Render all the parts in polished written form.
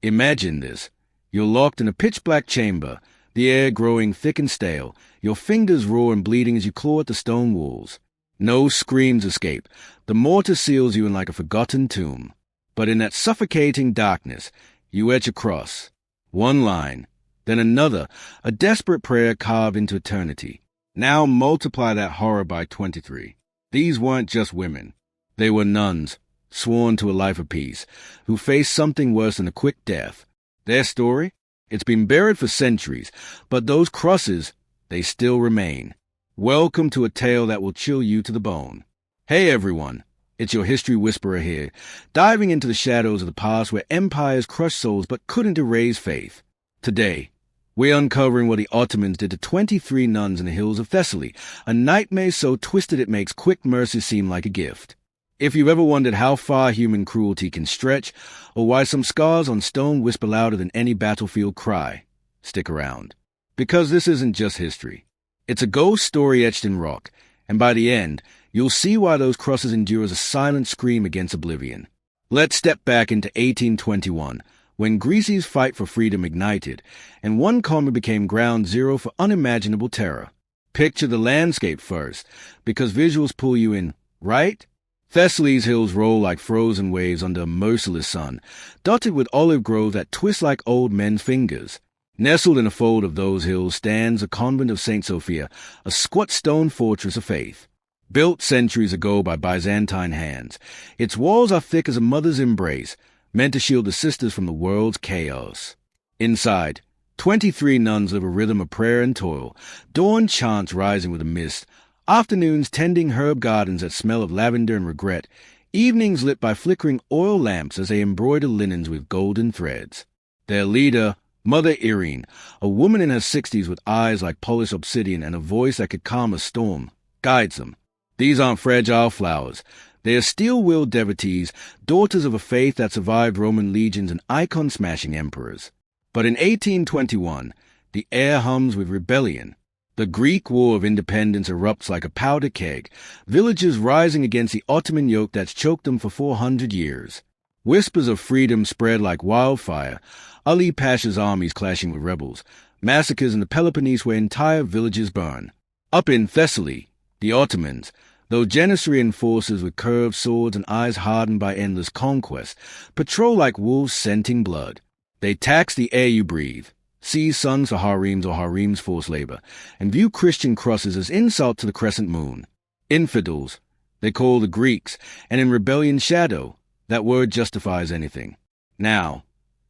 Imagine this. You're locked in a pitch-black chamber, the air growing thick and stale, your fingers raw and bleeding as you claw at the stone walls. No screams escape. The mortar seals you in like a forgotten tomb. But in that suffocating darkness, you etch a cross. One line, then another, a desperate prayer carved into eternity. Now multiply that horror by 23. These weren't just women. They were nuns, sworn to a life of peace, who faced something worse than a quick death. Their story? It's been buried for centuries, but those crosses, they still remain. Welcome to a tale that will chill you to the bone. Hey everyone, it's your history whisperer here, diving into the shadows of the past where empires crushed souls but couldn't erase faith. Today, we're uncovering what the Ottomans did to 23 nuns in the hills of Thessaly, a nightmare so twisted it makes quick mercy seem like a gift. If you've ever wondered how far human cruelty can stretch, or why some scars on stone whisper louder than any battlefield cry, stick around. Because this isn't just history. It's a ghost story etched in rock, and by the end, you'll see why those crosses endure as a silent scream against oblivion. Let's step back into 1821, when Greece's fight for freedom ignited, and one convent became ground zero for unimaginable terror. Picture the landscape first, because visuals pull you in, right? Thessaly's hills roll like frozen waves under a merciless sun, dotted with olive groves that twist like old men's fingers. Nestled in a fold of those hills stands the Convent of Saint Sophia, a squat stone fortress of faith. Built centuries ago by Byzantine hands, its walls are thick as a mother's embrace, meant to shield the sisters from the world's chaos. Inside, 23 nuns live a rhythm of prayer and toil, dawn chants rising with a mist, afternoons tending herb gardens that smell of lavender and regret, evenings lit by flickering oil lamps as they embroider linens with golden threads. Their leader, Mother Eirene, a woman in her 60s with eyes like polished obsidian and a voice that could calm a storm, guides them. These aren't fragile flowers. They are steel-willed devotees, daughters of a faith that survived Roman legions and icon-smashing emperors. But in 1821, the air hums with rebellion. The Greek War of Independence erupts like a powder keg, villages rising against the Ottoman yoke that's choked them for 400 years. Whispers of freedom spread like wildfire, Ali Pasha's armies clashing with rebels, massacres in the Peloponnese where entire villages burn. Up in Thessaly, the Ottomans, though Janissaries forces with curved swords and eyes hardened by endless conquest, patrol like wolves scenting blood. They tax the air you breathe, seize sons for harems or harems forced labor, and view Christian crosses as insult to the crescent moon. Infidels, they call the Greeks, and in rebellion's shadow, that word justifies anything. Now,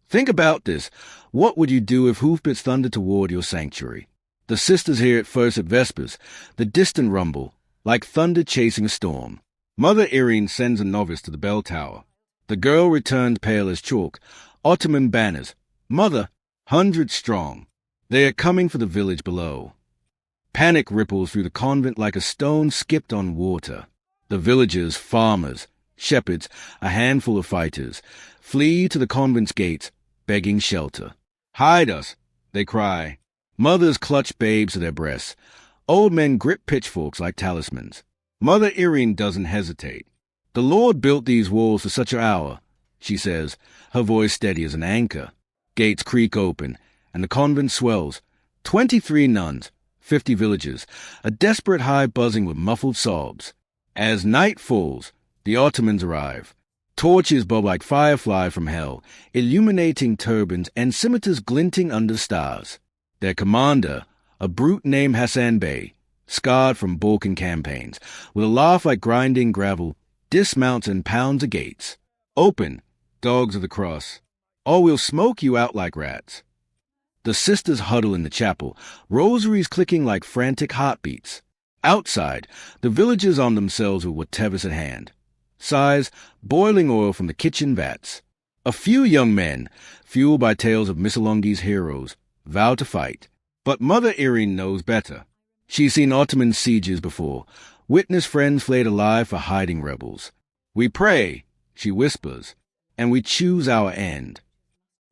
think about this. What would you do if hoofbeats thundered toward your sanctuary? The sisters hear it first at Vespers, the distant rumble, like thunder chasing a storm. Mother Eirene sends a novice to the bell tower. The girl returns pale as chalk, Ottoman banners. Mother, 100 strong. They are coming for the village below. Panic ripples through the convent like a stone skipped on water. The villagers, farmers, shepherds, a handful of fighters, flee to the convent's gates, begging shelter. Hide us, they cry. Mothers clutch babes to their breasts. Old men grip pitchforks like talismans. Mother Eirene doesn't hesitate. The Lord built these walls for such an hour, she says, her voice steady as an anchor. Gates creak open, and the convent swells. 23 nuns, 50 villagers, a desperate hive buzzing with muffled sobs. As night falls, the Ottomans arrive. Torches bob like fireflies from hell, illuminating turbans and scimitars glinting under stars. Their commander, a brute named Hassan Bey, scarred from Balkan campaigns, with a laugh like grinding gravel, dismounts and pounds the gates. Open, dogs of the cross, or we'll smoke you out like rats. The sisters huddle in the chapel, rosaries clicking like frantic heartbeats. Outside, the villagers arm themselves with whatever's at hand. Sighs, boiling oil from the kitchen vats. A few young men, fueled by tales of Missolonghi's heroes, vow to fight. But Mother Eirene knows better. She's seen Ottoman sieges before, witnessed friends flayed alive for hiding rebels. We pray, she whispers, and we choose our end.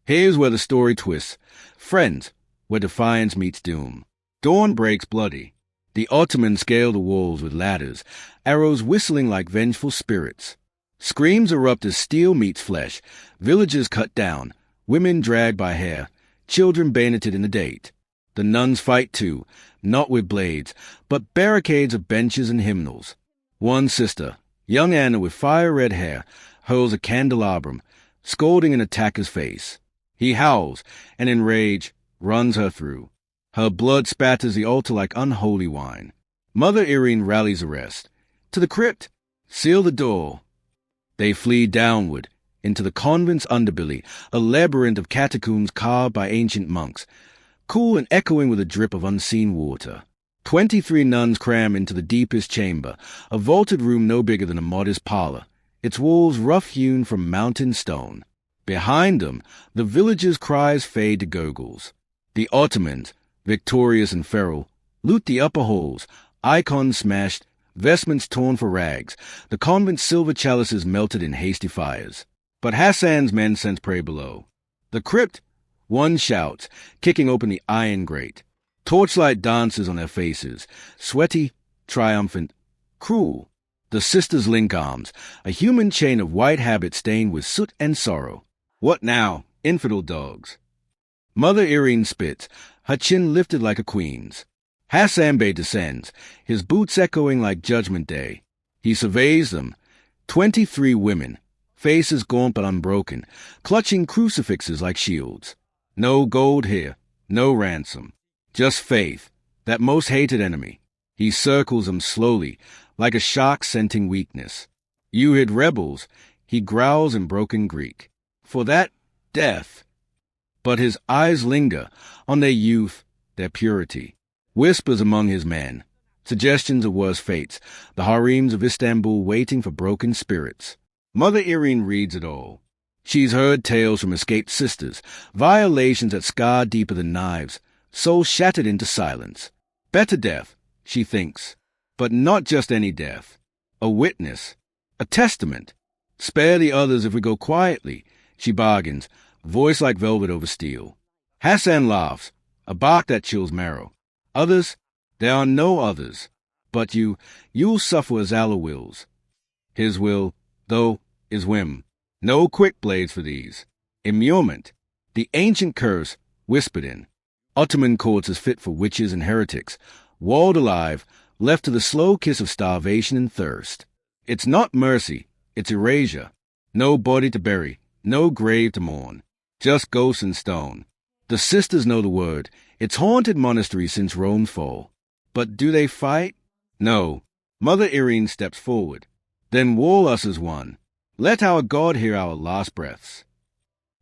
Here's where the story twists. Friends, where defiance meets doom. Dawn breaks bloody. The Ottomans scale the walls with ladders, arrows whistling like vengeful spirits. Screams erupt as steel meets flesh, villages cut down, women dragged by hair, children bayoneted in the date. The nuns fight too, not with blades, but barricades of benches and hymnals. One sister, young Anna with fire-red hair, hurls a candelabrum, scalding an attacker's face. He howls, and in rage, runs her through. Her blood spatters the altar like unholy wine. Mother Eirene rallies the rest. To the crypt! Seal the door! They flee downward, into the convent's underbelly, a labyrinth of catacombs carved by ancient monks, cool and echoing with a drip of unseen water. 23 nuns cram into the deepest chamber, a vaulted room no bigger than a modest parlor, its walls rough-hewn from mountain stone. Behind them, the villagers' cries fade to gurgles. The Ottomans, victorious and feral, loot the upper halls, icons smashed, vestments torn for rags, the convent's silver chalices melted in hasty fires. But Hassan's men sense prey below. The crypt, one shouts, kicking open the iron grate. Torchlight dances on their faces, sweaty, triumphant, cruel. The sisters link arms, a human chain of white habit stained with soot and sorrow. What now, infidel dogs? Mother Eirene spits, her chin lifted like a queen's. Hassan Bey descends, his boots echoing like Judgment Day. He surveys them, 23 women, faces gaunt but unbroken, clutching crucifixes like shields. No gold here, no ransom. Just faith, that most hated enemy. He circles them slowly, like a shark scenting weakness. You hid rebels, he growls in broken Greek. For that, death. But his eyes linger on their youth, their purity. Whispers among his men, suggestions of worse fates, the harems of Istanbul waiting for broken spirits. Mother Eirene reads it all. She's heard tales from escaped sisters, violations that scar deeper than knives, souls shattered into silence. Better death, she thinks, but not just any death. A witness, a testament. Spare the others if we go quietly, she bargains, voice like velvet over steel. Hassan laughs, a bark that chills marrow. Others? There are no others. But you'll suffer as Allah wills. His will, though, is whim. No quick blades for these. Immurement, the ancient curse, whispered in. Ottoman courts as fit for witches and heretics, walled alive, left to the slow kiss of starvation and thirst. It's not mercy, it's erasure. No body to bury, no grave to mourn. Just ghosts and stone. The sisters know the word. It's haunted monastery since Rome's fall. But do they fight? No. Mother Eirene steps forward. Then wall us as one. Let our God hear our last breaths.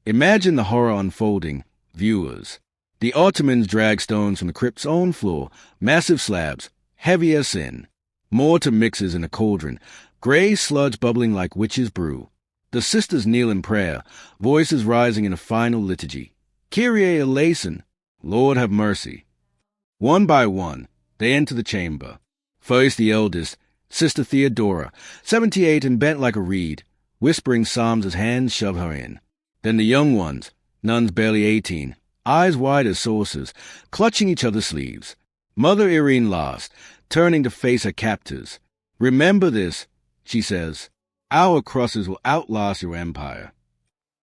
Imagine the horror unfolding, viewers. The Ottomans drag stones from the crypt's own floor, massive slabs, heavy as sin. Mortar mixes in a cauldron, grey sludge bubbling like witches' brew. The sisters kneel in prayer, voices rising in a final liturgy. Kyrie eleison, Lord have mercy. One by one, they enter the chamber. First the eldest, Sister Theodora, 78 and bent like a reed, whispering psalms as hands shove her in. Then the young ones, nuns barely 18, eyes wide as saucers, clutching each other's sleeves. Mother Eirene last, turning to face her captors. Remember this, she says. Our crosses will outlast your empire.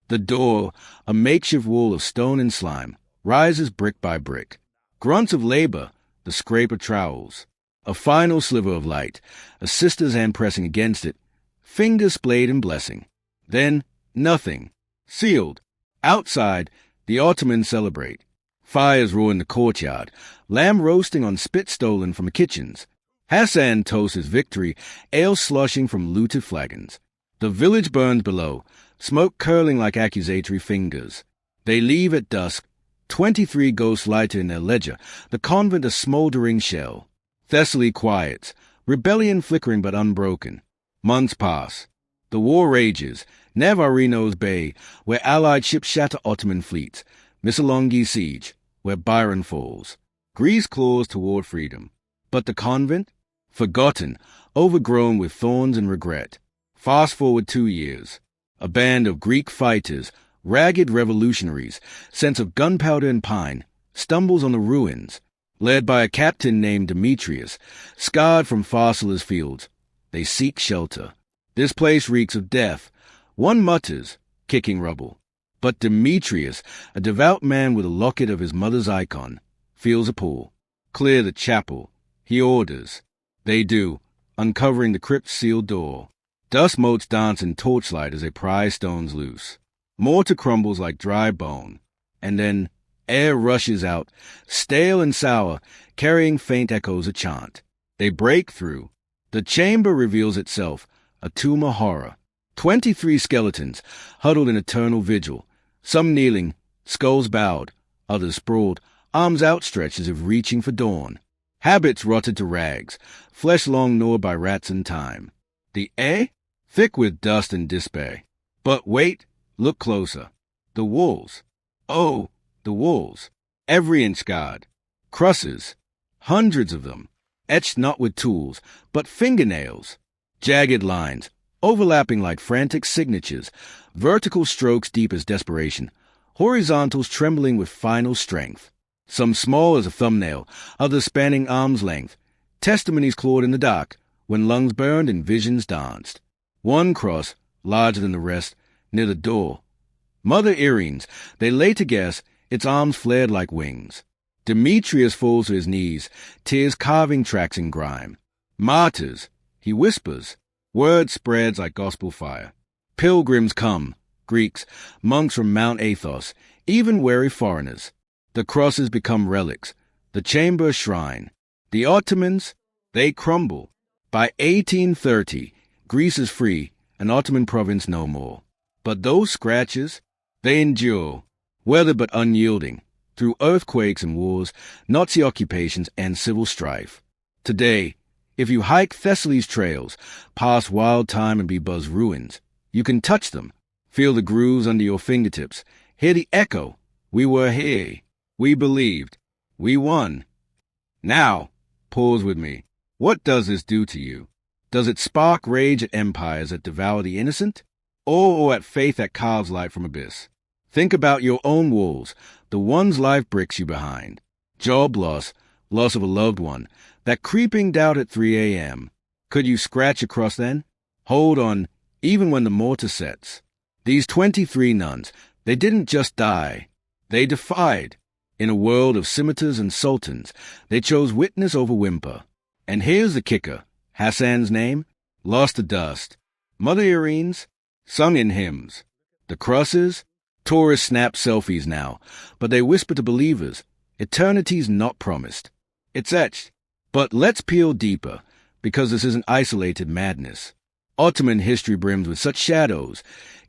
The door, a makeshift wall of stone and slime, rises brick by brick. Grunts of labor, the scrape of trowels. A final sliver of light, a sister's hand pressing against it, fingers splayed in blessing. Then, nothing. Sealed. Outside, the Ottomans celebrate. Fires roar in the courtyard, lamb roasting on spit stolen from the kitchens. Hassan toasts his victory, ale slushing from looted flagons. The village burns below, smoke curling like accusatory fingers. They leave at dusk, 23 ghosts lighted in their ledger, the convent a smoldering shell. Thessaly quiets, rebellion flickering but unbroken. Months pass. The war rages, Navarino's Bay, where Allied ships shatter Ottoman fleets, Missolonghi's siege, where Byron falls. Greece claws toward freedom. But the convent? Forgotten, overgrown with thorns and regret. Fast forward 2 years. A band of Greek fighters, ragged revolutionaries, sense of gunpowder and pine, stumbles on the ruins. Led by a captain named Demetrius, scarred from Pharsalus fields. They seek shelter. This place reeks of death. One mutters, kicking rubble. But Demetrius, a devout man with a locket of his mother's icon, feels a pull. Clear the chapel, he orders. They do, uncovering the crypt's sealed door. Dust motes dance in torchlight as they pry stones loose. Mortar crumbles like dry bone. And then air rushes out, stale and sour, carrying faint echoes of chant. They break through. The chamber reveals itself, a tomb of horror. 23 skeletons, huddled in eternal vigil, some kneeling, skulls bowed, others sprawled, arms outstretched as if reaching for dawn. Habits rotted to rags, flesh long gnawed by rats and time. The air? Thick with dust and despair. But wait, look closer. The walls. Oh, the walls. Every inch scarred. Crosses. Hundreds of them. Etched not with tools, but fingernails. Jagged lines, overlapping like frantic signatures, vertical strokes deep as desperation, horizontals trembling with final strength. Some small as a thumbnail, others spanning arm's length, testimonies clawed in the dark, when lungs burned and visions danced. One cross, larger than the rest, near the door. Mother Eirene's, they lay to guess, its arms flared like wings. Demetrius falls to his knees, tears carving tracks in grime. Martyrs, he whispers. Word spreads like gospel fire. Pilgrims come, Greeks, monks from Mount Athos, even wary foreigners. The crosses become relics, the chamber a shrine. The Ottomans, they crumble. By 1830, Greece is free, an Ottoman province no more. But those scratches, they endure, weathered but unyielding, through earthquakes and wars, Nazi occupations, and civil strife. Today, if you hike Thessaly's trails, pass wild time and be buzzed ruins, you can touch them, feel the grooves under your fingertips, hear the echo. We were here. We believed. We won. Now, pause with me. What does this do to you? Does it spark rage at empires that devour the innocent? Or at faith that carves light from abyss? Think about your own walls, the ones life bricks you behind. Job loss, loss of a loved one, that creeping doubt at 3 a.m. Could you scratch across then? Hold on, even when the mortar sets. These 23 nuns, they didn't just die. They defied. In a world of scimitars and sultans, they chose witness over whimper. And here's the kicker. Hassan's name, lost to dust. Mother Eirene's, sung in hymns. The crosses, tourists snap selfies now, but they whisper to believers, eternity's not promised. It's etched. But let's peel deeper, because this isn't isolated madness. Ottoman history brims with such shadows.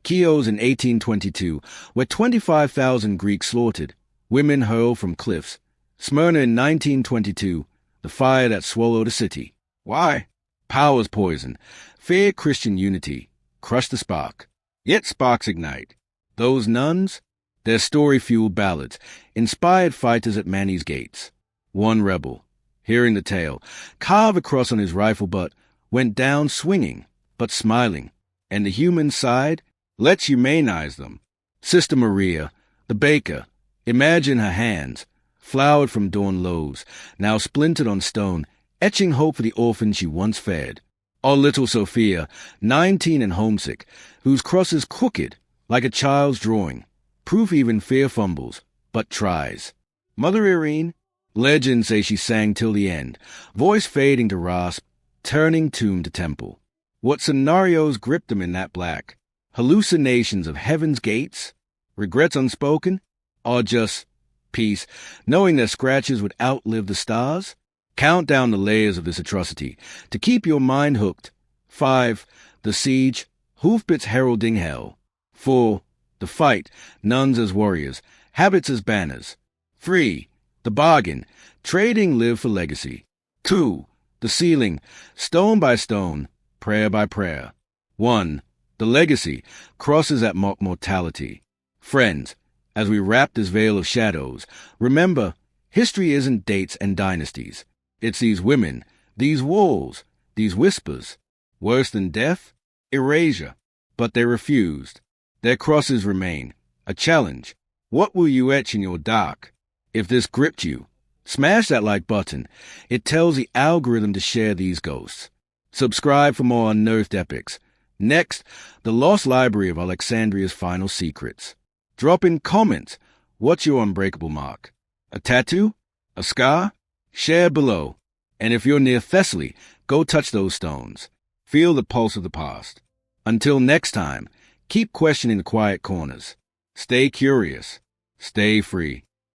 Chios in 1822, where 25,000 Greeks slaughtered, women hurled from cliffs. Smyrna in 1922, the fire that swallowed a city. Why? Power's poison. Fear Christian unity. Crush the spark. Yet sparks ignite. Those nuns? Their story-fueled ballads, inspired fighters at Mani's gates. One rebel, hearing the tale, carve a cross on his rifle butt, went down swinging, but smiling. And the human side? Let's humanize them. Sister Maria, the baker, imagine her hands, flowered from dawn loaves, now splintered on stone, etching hope for the orphan she once fed. Or little Sophia, 19 and homesick, whose cross is crooked, like a child's drawing, proof even fear fumbles, but tries. Mother Eirene, legends say she sang till the end, voice fading to rasp, turning tomb to temple. What scenarios gripped them in that black? Hallucinations of heaven's gates? Regrets unspoken? Or just peace, knowing that scratches would outlive the stars? Count down the layers of this atrocity to keep your mind hooked. 5. The siege, hoofbeats heralding hell. 4. The fight, nuns as warriors, habits as banners. 3. The bargain, trading live for legacy. 2. The sealing, stone by stone, prayer by prayer. 1. The legacy, crosses that mock mortality. Friends, as we wrap this veil of shadows, remember, history isn't dates and dynasties. It's these women, these walls, these whispers. Worse than death? Erasure. But they refused. Their crosses remain. A challenge. What will you etch in your dark? If this gripped you, smash that like button. It tells the algorithm to share these ghosts. Subscribe for more unearthed epics. Next, the lost library of Alexandria's final secrets. Drop in comments. What's your unbreakable mark? A tattoo? A scar? Share below. And if you're near Thessaly, go touch those stones. Feel the pulse of the past. Until next time, keep questioning the quiet corners. Stay curious. Stay free.